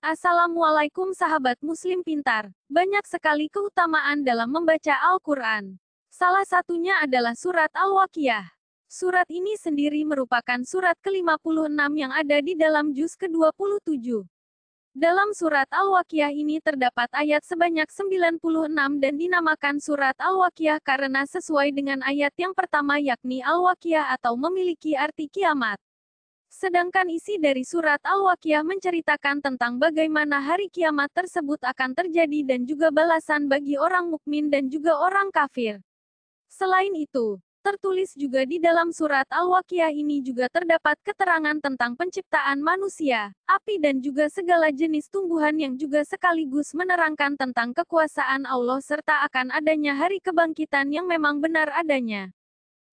Assalamualaikum sahabat muslim pintar. Banyak sekali keutamaan dalam membaca Al-Quran. Salah satunya adalah surat Al-Waqiah. Surat ini sendiri merupakan surat ke-56 yang ada di dalam juz ke-27. Dalam surat Al-Waqiah ini terdapat ayat sebanyak 96 dan dinamakan surat Al-Waqiah karena sesuai dengan ayat yang pertama yakni Al-Waqiah atau memiliki arti kiamat. Sedangkan isi dari surat Al-Waqiah menceritakan tentang bagaimana hari kiamat tersebut akan terjadi dan juga balasan bagi orang mukmin dan juga orang kafir. Selain itu, tertulis juga di dalam surat Al-Waqiah ini juga terdapat keterangan tentang penciptaan manusia, api dan juga segala jenis tumbuhan yang juga sekaligus menerangkan tentang kekuasaan Allah serta akan adanya hari kebangkitan yang memang benar adanya.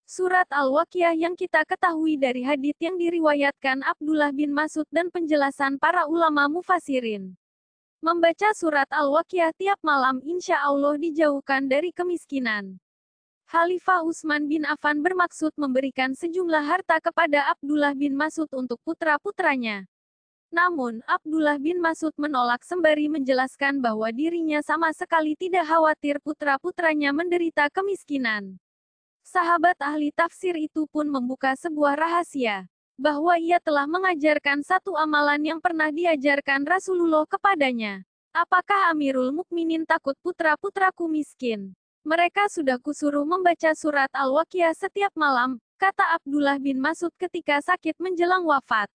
Surat Al-Waqiah yang kita ketahui dari hadits yang diriwayatkan Abdullah bin Mas'ud dan penjelasan para ulama mufassirin. Membaca surat Al-Waqiah tiap malam insya Allah dijauhkan dari kemiskinan. Khalifah Utsman bin Affan bermaksud memberikan sejumlah harta kepada Abdullah bin Mas'ud untuk putra-putranya. Namun, Abdullah bin Mas'ud menolak sembari menjelaskan bahwa dirinya sama sekali tidak khawatir putra-putranya menderita kemiskinan. Sahabat ahli tafsir itu pun membuka sebuah rahasia, bahwa ia telah mengajarkan satu amalan yang pernah diajarkan Rasulullah kepadanya. Apakah Amirul Mukminin takut putra-putraku miskin? Mereka sudah kusuruh membaca surat Al-Waqiah setiap malam, kata Abdullah bin Mas'ud ketika sakit menjelang wafat.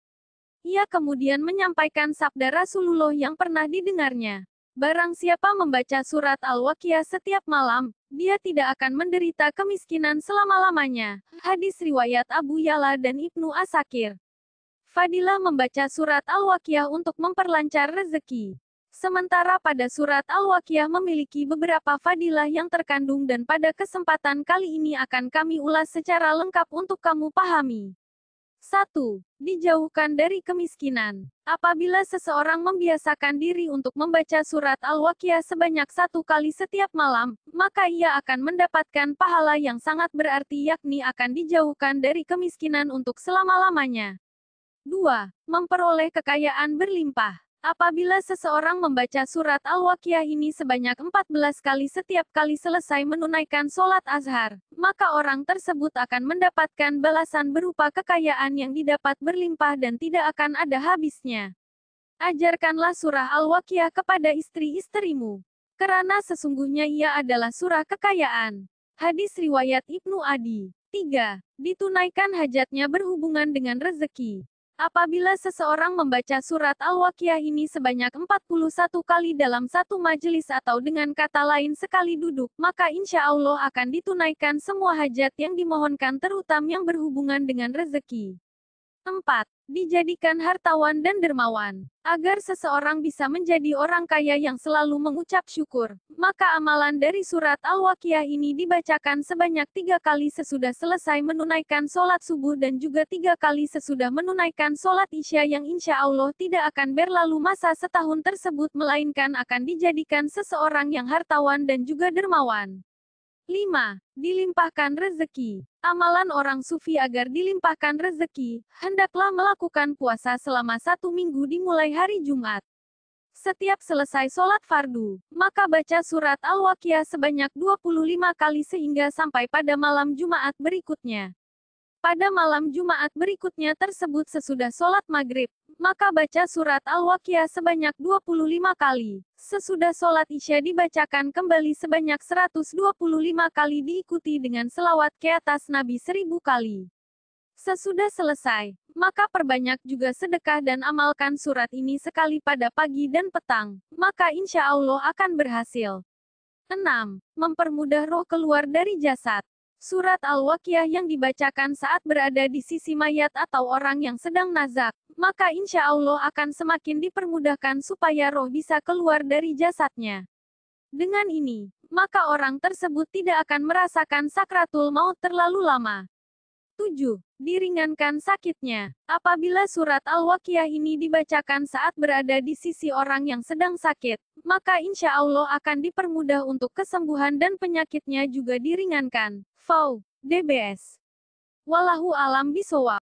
Ia kemudian menyampaikan sabda Rasulullah yang pernah didengarnya. Barang siapa membaca surat Al-Waqiah setiap malam, dia tidak akan menderita kemiskinan selama-lamanya. Hadis riwayat Abu Ya'la dan Ibnu Asakir. Fadilah membaca surat Al-Waqiah untuk memperlancar rezeki. Sementara pada surat Al-Waqiah memiliki beberapa fadilah yang terkandung dan pada kesempatan kali ini akan kami ulas secara lengkap untuk kamu pahami. 1. Dijauhkan dari kemiskinan. Apabila seseorang membiasakan diri untuk membaca surat Al-Waqiah sebanyak 1 kali setiap malam, maka ia akan mendapatkan pahala yang sangat berarti yakni akan dijauhkan dari kemiskinan untuk selama-lamanya. 2. Memperoleh kekayaan berlimpah. Apabila seseorang membaca surat Al-Waqiah ini sebanyak 14 kali setiap kali selesai menunaikan sholat azhar, maka orang tersebut akan mendapatkan balasan berupa kekayaan yang didapat berlimpah dan tidak akan ada habisnya. Ajarkanlah surah Al-Waqiah kepada istri-istrimu, karena sesungguhnya ia adalah surah kekayaan. Hadis riwayat Ibnu Adi. 3. Ditunaikan hajatnya berhubungan dengan rezeki. Apabila seseorang membaca surat Al-Waqiah ini sebanyak 41 kali dalam satu majelis atau dengan kata lain sekali duduk, maka insya Allah akan ditunaikan semua hajat yang dimohonkan terutama yang berhubungan dengan rezeki. 4. Dijadikan hartawan dan dermawan. Agar seseorang bisa menjadi orang kaya yang selalu mengucap syukur, maka amalan dari surat Al-Waqiah ini dibacakan sebanyak 3 kali sesudah selesai menunaikan sholat subuh dan juga 3 kali sesudah menunaikan sholat isya yang insya Allah tidak akan berlalu masa setahun tersebut melainkan akan dijadikan seseorang yang hartawan dan juga dermawan. 5. Dilimpahkan rezeki. Amalan orang sufi agar dilimpahkan rezeki, hendaklah melakukan puasa selama 1 minggu dimulai hari Jumat. Setiap selesai sholat fardu, maka baca surat Al-Waqiah sebanyak 25 kali sehingga sampai pada malam Jumat berikutnya. Pada malam Jumat berikutnya tersebut sesudah sholat maghrib, maka baca surat Al-Waqiah sebanyak 25 kali. Sesudah sholat isya dibacakan kembali sebanyak 125 kali diikuti dengan selawat ke atas Nabi 1000 kali. Sesudah selesai, maka perbanyak juga sedekah dan amalkan surat ini sekali pada pagi dan petang, maka insya Allah akan berhasil. 6. Mempermudah roh keluar dari jasad. Surat Al-Waqiah yang dibacakan saat berada di sisi mayat atau orang yang sedang nazak, maka insya Allah akan semakin dipermudahkan supaya roh bisa keluar dari jasadnya. Dengan ini, maka orang tersebut tidak akan merasakan sakratul maut terlalu lama. 7. Diringankan sakitnya. Apabila surat Al-Waqiah ini dibacakan saat berada di sisi orang yang sedang sakit, maka insya Allah akan dipermudah untuk kesembuhan dan penyakitnya juga diringankan. DBS. Wallahu alam bishawab.